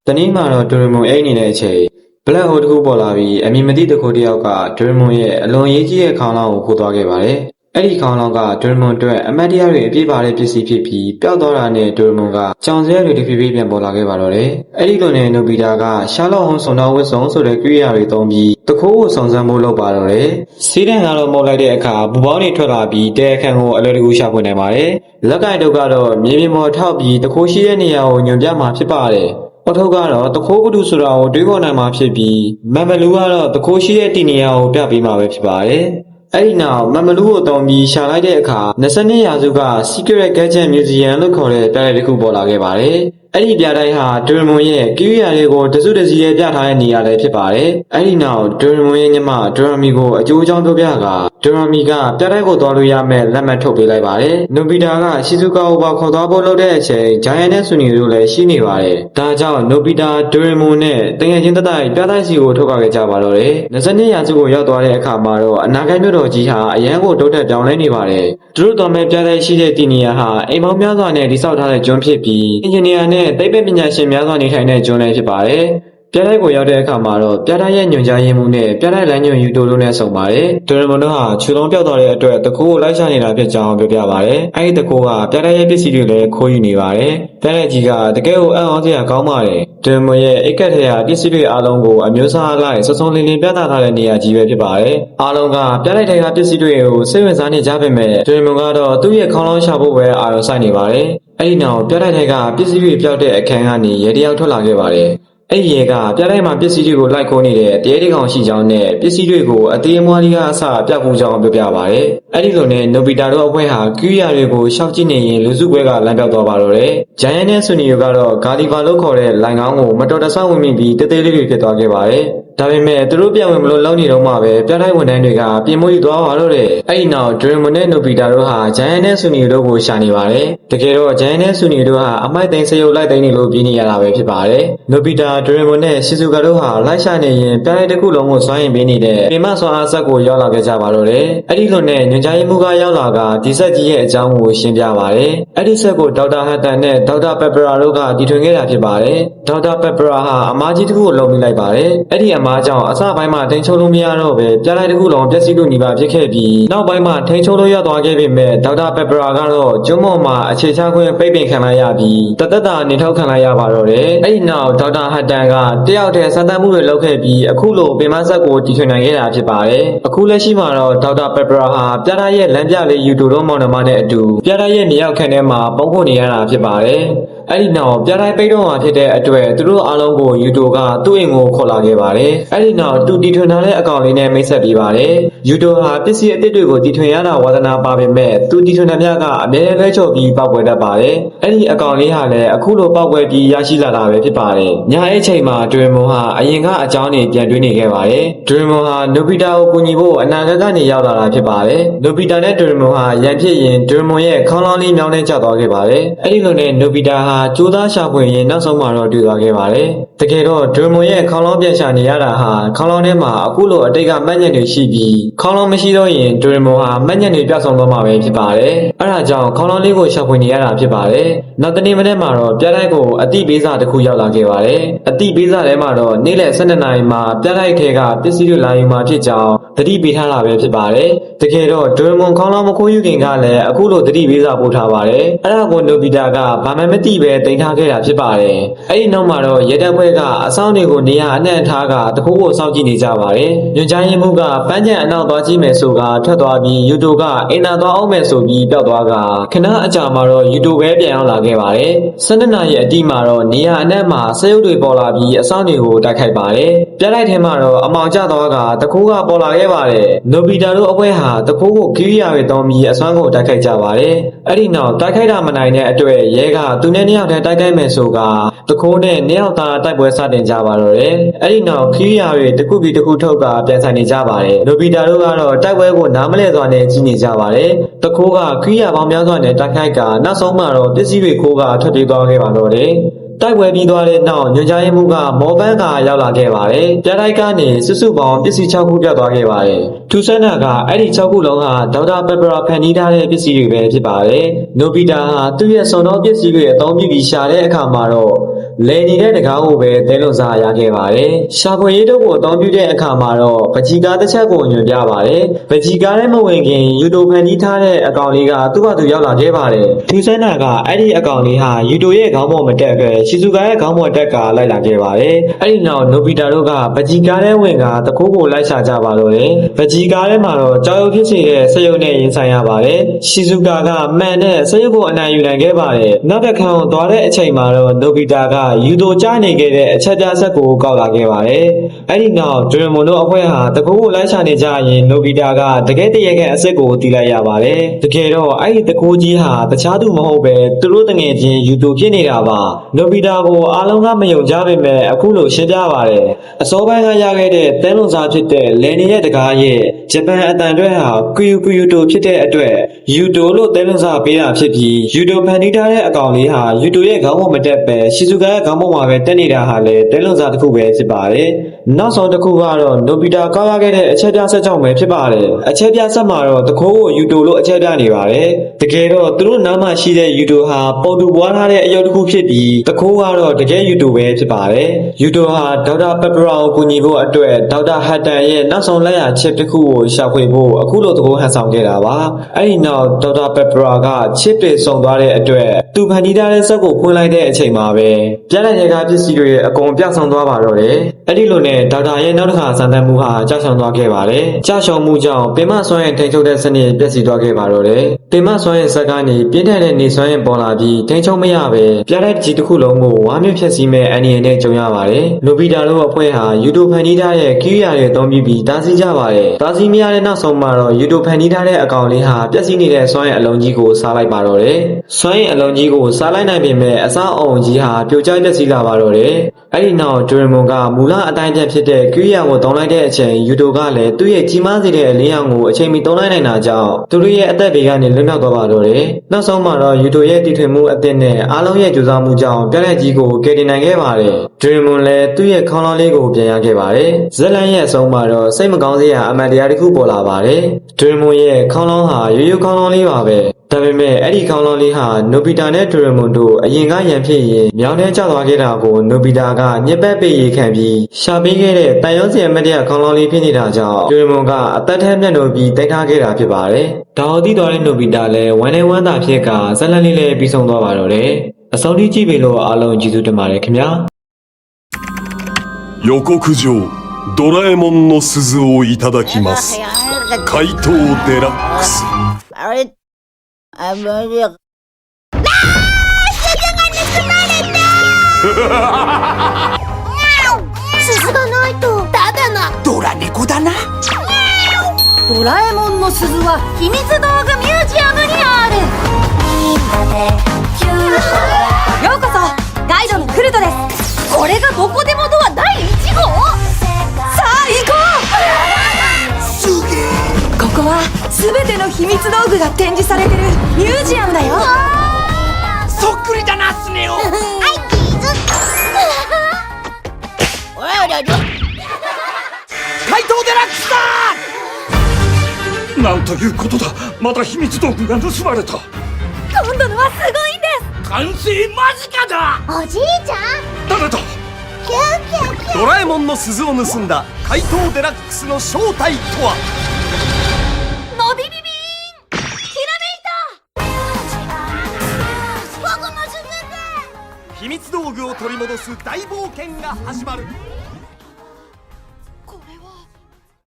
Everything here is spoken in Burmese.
တနည်းမှာတော့ဒိုရမွန်အိတ်နေတဲ့အချိန်ဘလက်ဟိုတစ်ခုပေါ်လာပြီးအမည်မသိတခုတယောက်ကဒိုရမွန်ရဲ့အလွန်ရေးကြီးတဲ့ခေါင်းလောင်းကိုခိုးသွားခဲ့ပါတယ်။အဲ့ဒီခေါင်းလောင်းကဒိုရမွန်အတွက်အမတ်တရားတွေအပြည့်ပါတဲ့ပစ္စည်းဖြစ်ပြီးပျောက်သွားတာနဲ့ဒိုရမွန်ကကြောင်စဲတွေတဖြည်းဖြည်းပြန်ပေါ်လာခဲ့ပါတော့တယ်။အဲ့ဒီလိုနဲ့နိုဘီတာကရှာလော့ဟုံးစုံတော်ဝစ်စုံဆိုတဲ့ကိရိယာတွေသုံးပြီးတခိုးကိုစုံစမ်းဖို့လုပ်ပါတော့တယ်။စီးတန်ကတော့မော်လိုက်တဲ့အခါဘူပေါင်းတွေထွက်လာပြီးတဲအခန်းကိုအလွယ်တကူရှာဖွေနိုင်ပါတယ်။လက်ကင်တုတ်ကတော့မြေပြင်ပေါ်ထောက်ပြီးတခိုးရှိတဲ့နေရာကိုညွှန်ပြမှာဖြစ်ပါတယ်။အထုပ်ကတော့တခိုးဘဒုဆိုတာကိုတွေးခေါ်နိုင်မှာဖြစ်ပြီးမမ်မလူကတော့တခိုးရှိတဲ့တီနီယာကိုပြပေးမှာပဲဖြစ်ပါတယ်။အဲ့ဒီနောက်မမ်မလူကိုတုံးပြီးရှာလိုက်တဲ့အခါ22ရာစုက Secret Gadget Museum လို့ခေါ်တဲ့ပြတိုက်တစ်ခုပေါ်လာခဲ့ပါတယ်။အဲ့ဒီပြတိုက်ဟာဒိုရမွန်ရဲ့ကိရိယာတွေကိုတစုတစည်းရဲ့ပြထားတဲ့နေရာလည်းဖြစ်ပါတယ်။အဲ့ဒီနောက်ဒိုရမွန်ရဲ့ညီမဒိုရမီကိုအကျိုးအကြောင်းပြောပြကဒိုရမီကပြတိုက်ကိုသွားလို့ရမယ်လက်မှတ်ထုတ်ပေးလိုက်ပါတယ်။နိုဘီတာကရှီဇူကာကိုပါခေါ်သွားဖို့လုပ်တဲ့အချိန်ဂျိုင်ယန်နဲ့ဆူနီတို့လည်းရှိနေပါတယ်။ဒါကြောင့်နိုဘီတာဒိုရမွန်နဲ့တငယ်ချင်းတက်တိုက်ပြတိုက်စီကိုထုတ်ခဲ့ကြပါတော့တယ်။22ရာစုကိုရောက်သွားတဲ့အခါမှာတော့အနာဂတ်မြို့တော်ကြီးဟာအရန်ကိုတိုးတက်ပြောင်းလဲနေပါတယ်။သူတို့တော်မဲ့ပြတိုက်ရှိတဲ့တီနီယာဟာအိမ်မောင်းများစွာနဲ့တိစောက်ထားတဲ့ကျွန်းဖြစ်ပြီးအင်ဂျင်နီယာနဲ့သိပ္ပံပညာရှင်များစွာနေထိုင်တဲ့ကျွန်းလည်းဖြစ်ပါတယ်။ပြတိုက်ကိုရောက်တဲ့အခါမှာတော့ပြတိုက်ရဲ့ညွှန်ကြားရေးမှူးနဲ့ပြတိုက်လမ်းညွှန်ယူတိုတို့နဲ့ဆုံပါတယ်။ဒိုရမွန်တို့ဟာခြေလုံးပြောက်သွားတဲ့အတွက်တကူကိုလိုက်ရှာနေတာဖြစ်ကြောင်းပြောပြပါတယ်။အဲဒီတကူကပြတိုက်ရဲ့ပစ္စည်းတွေလည်းခိုးယူနေပါတယ်။ပြတိုက်ကြီးကတကယ်ကိုအံ့ဩစရာကောင်းပါတယ်။ဒိုရမွန်ရဲ့အိတ်ကက်ထဲကပစ္စည်းတွေအားလုံးကိုအမျိုးအစားအလိုက်စုံစုံလင်လင်ပြသထားတဲ့နေရာကြီးပဲဖြစ်ပါတယ်။အားလုံးကပြတိုက်ထဲကပစ္စည်းတွေကိုစိတ်ဝင်စားနေကြပေမဲ့ဒိုရမွန်ကတော့သူ့ရဲ့ခေါင်းလောင်းရှာဖို့ပဲအာရုံစိုက်နေပါတယ်။အဲ့ဒီနောက်ပြတိုက်ထဲကပစ္စည်းတွေပြောက်တဲ့အခန်းကနေရဲတယောက်ထွက်လာခဲ့ပါတယ်။အဲ့ဒီရဲကပြတိုက်မှာပစ္စည်းတွေကိုလိုက်ခိုးနေတဲ့တရေတကောင်ရှိကြောင်းနဲ့ပစ္စည်းတွေကိုအသေးအမွှားလေးကအစပြောက်ဖို့ကြောင်းပြောပြပါတယ်။အဲ့ဒီလိုနဲ့နိုဘီတာတို့အဖွဲ့ဟာကိရိယာတွေကိုရှောက်ကြည့်နေရင်လူစုပွဲကလမ်းပြောက်သွားပါတော့တယ်။ဂျိုင်ယန်နဲ့ဆူနီယိုကတော့ဂါဒီဗာလို့ခေါ်တဲ့လိုင်ကောင်းကိုမတော်တဆဝင်မိပြီးတေးသေးလေးတွေဖြစ်သွားခဲ့ပါတယ်။ဒါပေမဲ့သူတို့ပြန်ဝင်မလို့လောက်နေတော့မှပဲပြတိုက်ဝန်ထမ်းတွေကပြင်မိုးယူသွားပါတော့တယ်။အဲ့ဒီနောက်ဒိုရမွန်နဲ့နိုဘီတာတို့ဟာဂျိုင်ယန်နဲ့ဆူနီယိုတို့ကိုရှာနေပါတယ်။တကယ်တော့ဂျိုင်ယန်နဲ့ဆူနီယိုတို့ဟာအမိုက်သိမ်းစရုပ်လိုက်သိမ်းနေလို့ပြေးနေရတာပဲဖြစ်ပါတယ်။နိုဘီတာဒိုရမွန်နဲ့ရှီဇူကာတို့ဟာလိုက်ရှာနေရင်ပြတိုက်တစ်ခုလုံးကိုစွန့်ရင်ပေးနေတဲ့ပင်မစွမ်းအားဆက်ကိုရောက်လာခဲ့ကြပါတော့တယ်။အဲ့ဒီလိုနဲ့ညွှန်ကြားရေးမှူးကရောက်လာကဒီဆက်ကြီးရဲ့အကြောင်းကိုရှင်းပြပါတယ်။အဲ့ဒီဆက်ကိုဒေါက်တာဟတ်တန်နဲ့ဒေါက်တာပက်ပရာတို့ကတီထွင်ခဲ့တာဖြစ်ပါတယ်။ဒေါက်တာပက်ပရာဟာအမားကြီးတစ်ခုကိုလုပ်မိလိုက်ပါတယ်။အဲ့ဒီအမားကြောင့်အစပိုင်းမှာထိန်းချုပ်လို့မရတော့ပဲပြတိုက်တစ်ခုလုံးပျက်စီးလို့နေပါဖြစ်ခဲ့ပြီးနောက်ပိုင်းမှာထိန်းချုပ်လို့ရသွားခဲ့ပေမဲ့ဒေါက်တာပက်ပရာကတော့ကျွန်းပေါ်မှာအခြေချခွင့်ပိတ်ပင်ခံလိုက်ရပြီးတသက်တာနေထောက်ခံလိုက်ရပါတော့တယ်။အဲ့ဒီနောက်ဒေါက်တာဟတ်တန်ကတယောက်တည်းစမ်းသပ်မှုတွေလုပ်ခဲ့ပြီးအခုလိုပင်မဆက်ကိုတီထွင်နိုင်ခဲ့တာဖြစ်ပါတယ်။အခုလက်ရှိမှာတော့ဒေါက်တာပက်ပရာဟာပြတိုက်ရဲ့လမ်းပြလေးယူတိုတို့မောင်နှမနဲ့အတူပြတိုက်ရဲ့နေရောက်ခန်းထဲမှာပုံဖို့နေရတာဖြစ်ပါတယ်။အဲ့ဒီနောက်ပြတိုက်ပိတ်တော့မှာဖြစ်တဲ့အတွက်သူတို့အားလုံးကိုယူတိုကသူ့အိမ်ကိုခေါ်လာခဲ့ပါတယ်။အဲ့ဒီနောက်သူတီထွင်ထားတဲ့အကောင့်လေးနဲ့မိတ်ဆက်ပေးပါတယ်။ယူတိုဟာပစ္စည်းအသစ်တွေကိုတီထွင်ရတာဝါသနာပါပေမဲ့သူတီထွင်တဲ့မြကအမြဲတမ်းချော်ပြီးပောက်ကွယ်တတ်ပါတယ်။အဲ့ဒီအကောင့်လေးဟာလည်းအခုလိုပောက်ကွယ်ပြီးရရှိလာတာပဲဖြစ်ပါတယ်။ညအဲ့ချိန်မှာဒိုရမွန်ဟာအရင်ကအကြောင်းတွေပြန်တွေးနေခဲ့ပါတယ်။ဒိုရမွန်ဟာနိုဘီတာကိုကူညီဖို့အနာဂတ်ကနေရောက်လာတာဖြစ်ပါတယ်။နိုဘီတာနဲ့ဒိုရမွန်ဟာရန်ဖြစ်ရင်ဒိုရမွန်ရဲ့ခေါင်းလောင်းလေးမြောင်းနှင်းကျသွားခဲ့ပါတယ်။အဲ့ဒီလိုနဲ့နိုဘီတာဟာကြိုးစားရှာဖွေရင်နောက်ဆုံးမှာတော့တွေ့သွားခဲ့ပါတယ်။တကယ်တော့ဒိုရမွန်ရဲ့ခေါင်းလောင်းပြန်ရှာနေရတာဟာခေါင်းလောင်းထဲမှာအခုလိုအတိတ်ကမှတ်ညက်တွေရှိပြီးခေါင်းလောင်းမရှိတော့ရင်ဒိုရမွန်ဟာမှတ်ညက်တွေပြဆုံးသွားမှာပဲဖြစ်ပါတယ်။အဲ့ဒါကြောင့်ခေါင်းလောင်းလေးကိုရှာဖွေနေရတာဖြစ်ပါတယ်။နောက်တနေ့မနေ့မှာတော့ပြတိုက်ကိုအတိပေးစာတစ်ခုရောက်လာခဲ့ပါတယ်။အတိပေးစာထဲမှာတော့နေ့လယ်12နာရီမှာပြတိုက်ထဲကပစ္စည်းတွေလာယူမှာဖြစ်ကြောင်းသတိပေးထားတာပဲဖြစ်ပါတယ်။တကယ်တော့ဒိုရမွန်ခေါင်းလောင်းမခိုးယူခင်ကလည်းအခုလိုသတိပေးစာပို့ထားပါတယ်။အဲ့ဒါကိုနိုဘီတာကဘာမှမသိပဲတင်ထားခဲ့တာဖြစ်ပါတယ်။အဲ့ဒီနောက်မှာတော့ရဲတပ်ဖွဲ့ကအဆောင်တွေကိုနေရာအနှံ့ထားကတခိုးကိုစောင့်ကြည့်နေကြပါတယ်။ညွှန်ကြားရေးမှူးကပန်းချံအနောက်သွားကြည့်မယ်ဆိုကထွက်သွားပြီးယူတိုကအင်နာသွားအောင်မယ်ဆိုပြီးပျောက်သွားကခဏအကြာမှာတော့ယူတိုပဲပြန်ရောက်လာခဲ့ပါတယ်။12နာရီအတိမှာတော့နေရာအနှံ့မှာစရုပ်တွေပေါ်လာပြီးအဆောင်တွေကိုတိုက်ခိုက်ပါတယ်။ပြလိုက်ထဲမှာတော့အမောင်ကျသွားကတခိုးကပေါ်လာခဲ့ပါတယ်။နိုဘီတာတို့အဖွဲ့ဟာတခိုးကိုကိရိယာတွေသုံးပြီးအစွမ်းကိုတိုက်ခိုက်ကြပါတယ်။အဲ့ဒီနောက်တိုက်ခိုက်တာမနိုင်တဲ့အတွက်ရဲကသူနဲ့နှစ်ယောက်တည်းတိုက်ခိုက်မယ်ဆိုကတခိုးနဲ့နှစ်ယောက်သားတိုက်ပွဲစတင်ကြပါတော့တယ်။အဲ့ဒီနောက်ကိရိယာတွေတစ်ခုပြီးတစ်ခုထုတ်ကပြန်ဆိုင်နေကြပါတယ်။နိုဘီတာတို့ကတော့တိုက်ပွဲကိုနားမလဲစွာနဲ့ကြီးနေကြပါတယ်။တခိုးကကိရိယာပေါင်းများစွာနဲ့တိုက်ခိုက်ကနောက်ဆုံးမှာတော့ပစ္စည်းတွေခိုးကထွက်ပြေးသွားခဲ့ပါတော့တယ်။တိုက်ပွဲပြီးသွားတဲ့နောက်ညွှန်ကြားရေးမှူးကမော်ပန်းကရောက်လာခဲ့ပါတယ်။ပြတိုက်ကနေစုစုပေါင်းပစ္စည်း6ခုပြတ်သွားခဲ့ပါတယ်။ထူးဆန်းတာကအဲ့ဒီ6ခုလုံးဟာဒေါက်တာပက်ပရာဖန်တီးထားတဲ့ပစ္စည်းတွေပဲဖြစ်ပါတယ်။နိုဘီတာဟာသူ့ရဲ့စုံတော်ပစ္စည်းတွေအသုံးပြုပြီးရှာတဲ့အခါမှာတော့ လေနေတဲ့တကားကိုပဲတဲလွန်စာရခဲ့ပါတယ်ရှာဖွေရေးတို့ကိုအသုံးပြုတဲ့အခါမှာတော့ပကြီးကားတစ်ချက်ကိုညွှန်ပြပါတယ်ပကြီးကားထဲမဝင်ခင်ယူတိုဖန်တီးထားတဲ့အကောင့်လေးကသူ့ဘာသူရောက်လာခဲ့ပါတယ်ထူးဆန်းတာကအဲ့ဒီအကောင့်လေးဟာယူတိုရဲ့ခေါင်းပေါ်မတက်ပဲရှီဇူကာရဲ့ခေါင်းပေါ်တက်ကလိုက်လာခဲ့ပါတယ်အဲ့ဒီနောက်နိုဘီတာတို့ကပကြီးကားထဲဝင်ကတခိုးကိုလိုက်ရှာကြပါတော့တယ်ပကြီးကားထဲမှာတော့ကြောက်ရွံ့ဖြစ်စေတဲ့စက်ရုပ်နဲ့ရင်ဆိုင်ရပါတယ်ရှီဇူကာကမှန်တဲ့စက်ရုပ်ကိုအနိုင်ယူနိုင်ခဲ့ပါတယ်နောက်တစ်ခါသွားတဲ့အချိန်မှာတော့နိုဘီတာကယူတိုကျနေခဲ့တဲ့အချက်ပြဆက်ကိုကောက်လာခဲ့ပါတယ်အဲ့ဒီနောက်ဒရမွန်တို့အဖွဲ့ဟာတခိုးကိုလိုက်ရှာနေကြရင်နိုဘီတာကတကယ်တည်းရဲ့အစ်စ်ကိုတီးလိုက်ရပါတယ်တကယ်တော့အဲ့ဒီတခိုးကြီးဟာတခြားသူမဟုတ်ပဲသူတို့တငယ်ချင်းယူတိုဖြစ်နေတာပါနိုဘီတာကိုအားလုံးကမယုံကြပေမဲ့အခုလိုရှင်းပြပါတယ်အစောပိုင်းကရခဲ့တဲ့တဲလွန်စာဖြစ်တဲ့လယ်နေရဲ့တကားရဲ့ဂျပန်အတန်အတွက်ဟာကူယူတိုဖြစ်တဲ့အတွက်ယူတိုလို့တဲလွန်စာပေးတာဖြစ်ပြီးယူတိုဖန်တီးထားတဲ့အကောင်လေးဟာယူတိုရဲ့ခေါင်းပေါ်မတက်ပဲရှီဇူကာရဲ့ခေါင်းပေါ်မှာပဲတက်နေတာဟာလည်းတဲလွန်စာတစ်ခုပဲဖြစ်ပါတယ်နောက်ဆုံးတစ်ခုကတော့နိုဘီတာကောက်ရခဲ့တဲ့အချက်ပြဆက်ကြောင့်ပဲဖြစ်ပါတယ်အချက်ပြဆက်မှာတော့တခိုးကိုယူတိုလို့အချက်ပြနေပါတယ်တကယ်တော့သူတို့နားမှာရှိတဲ့ယူတိုဟာပုံတူပွားထားတဲ့အယုတ်တစ်ခုဖြစ်ပြီးတခိုးကတော့တကယ်ယူတိုပဲဖြစ်ပါတယ်ယူတိုဟာဒေါက်တာပက်ပရာကိုကူညီဖို့အတွက်ဒေါက်တာဟတ်တန်ရဲ့နောက်ဆုံးလက်ရာချစ်တစ်ခုကိုရှာဖွေဖို့အခုလိုတခိုးဟန်ဆောင်ခဲ့တာပါအဲ့ဒီနောက်ဒေါက်တာပက်ပရာကချစ်တွေစုံသွားတဲ့အတွက်သူဖန်တီးထားတဲ့စက်ကိုဖွင့်လိုက်တဲ့အချိန်မှာပဲပြလိုက်တဲ့ကားပစ္စည်းတွေအကုန်ပြဆောင်သွားပါတော့တယ်အဲ့ဒီလိုနဲ့ဒေါက်တာရဲ့နောက်တစ်ခါစံတမ်းမှုဟာကြာရှောင်သွားခဲ့ပါတယ်ကြာရှောင်မှုကြောင့်ပင်မစွမ်းရည်ထိန်းချုပ်တဲ့စနစ်ပျက်စီးသွားခဲ့ပါတော့တယ်ပင်မစွမ်းရည်စက်ကနေပြင်းထန်တဲ့နေစွမ်းရည်ပေါ်လာပြီးထိန်းချုပ်မရပဲပြတဲ့ကြီးတစ်ခုလုံးကိုဝါမြင့်ဖြက်စီးမဲ့အန်နီယန်နဲ့ကြုံရပါတယ်နိုဘီတာတို့အဖွဲ့ဟာယူတိုဖန်တီးထားတဲ့ကိရိယာတွေအသုံးပြုပြီးတားဆီးကြပါတယ်တားဆီးမရတဲ့နောက်ဆုံးမှာတော့ယူတိုဖန်တီးထားတဲ့အကောင်လေးဟာပျက်စီးနေတဲ့စွမ်းရည်အလုံးကြီးကိုစားလိုက်ပါတော့တယ်စွမ်းရည်အလုံးကြီးကိုစားလိုက်နိုင်ပေမဲ့အစားအုံကြီးဟာပြိုကျပျက်စီးလာပါတော့တယ်အဲ့ဒီနောက်ဒရမွန်ကမူလအတိုင်းပြန်ဖြစ်တဲ့ကိရိယာကိုသုံးလိုက်တဲ့အချိန်ယူတိုကလည်းသူ့ရဲ့ကြီးမားစေတဲ့အလင်းရောင်ကိုအချိန်မီသုံးလိုက်နိုင်တာကြောင့်သူတို့ရဲ့အသက်ဘေးကနေလွတ်မြောက်သွားပါတော့တယ်နောက်ဆုံးမှာတော့ယူတိုရဲ့တည်ထွင်မှုအသစ်နဲ့အားလုံးရဲ့ကြိုးစားမှုကြောင့်ပြလက်ကြီးကိုကယ်တင်နိုင်ခဲ့ပါတယ်ဒရမွန်လည်းသူ့ရဲ့ခေါင်းလောင်းလေးကိုပြန်ရခဲ့ပါတယ်ဇက်လန်ရဲ့အဆုံးမှာတော့စိတ်မကောင်းစရာအမှန်တရားတစ်ခုပေါ်လာပါတယ်ဒရမွန်ရဲ့ခေါင်းလောင်းဟာရိုးရိုးခေါင်းလောင်းလေးပါပဲဒါပေမဲ့အဲ့ဒီခေါင်းလောင်းလေးဟာနိုဘီတာနဲ့ဒရမွန်တို့အရင်ကရန်ဖြစ်ရင်မြောင်းထဲကျသွားခဲ့တာကိုနိုဘီတာကညက်ပတ်ပေးရခံပြီးရှာပေးခဲ့တဲ့တန်ရုံးစင်အမတ်တရခေါင်းလောင်းလေးဖြစ်နေတာကြောင့်ဒရမွန်ကအသက်ထဲမျက်နှာပြီးတိုက်ထားခဲ့တာဖြစ်ပါတယ်ဒါအောင်သိတော်တဲ့နိုဘီတာလည်းဝမ်းနဲ့ဝမ်းသာဖြစ်ကဇက်လန်လေးလည်းပြီးဆုံးသွားပါတော့တယ်အဆုံးထိကြည့်ပြီလို့အားလုံးကျေးဇူးတင်ပါတယ်ခင်ဗျာ予告状ドラえもんの鈴をいただきます怪盗デラックスあれあれ鈴がないとただのドラ猫だなドラえもんの鈴は秘密道具ミュージアムにあるようこそガイドのクルトですこれがどこでもドア第1号さあ行こうすげえここは全ての秘密道具が展示されてるミュージアムだよそっくりだなスネ夫はいチーズ怪盗デラックスだなんということだまた秘密道具が盗まれた今度のはすごいんです完成間近だおじいちゃん誰だキューキューキュードラえもんの鈴を盗んだ怪盗デラックスの正体とはのびびびーんひらめいた僕も死ねて秘密道具を取り戻す大冒険が始まるこれは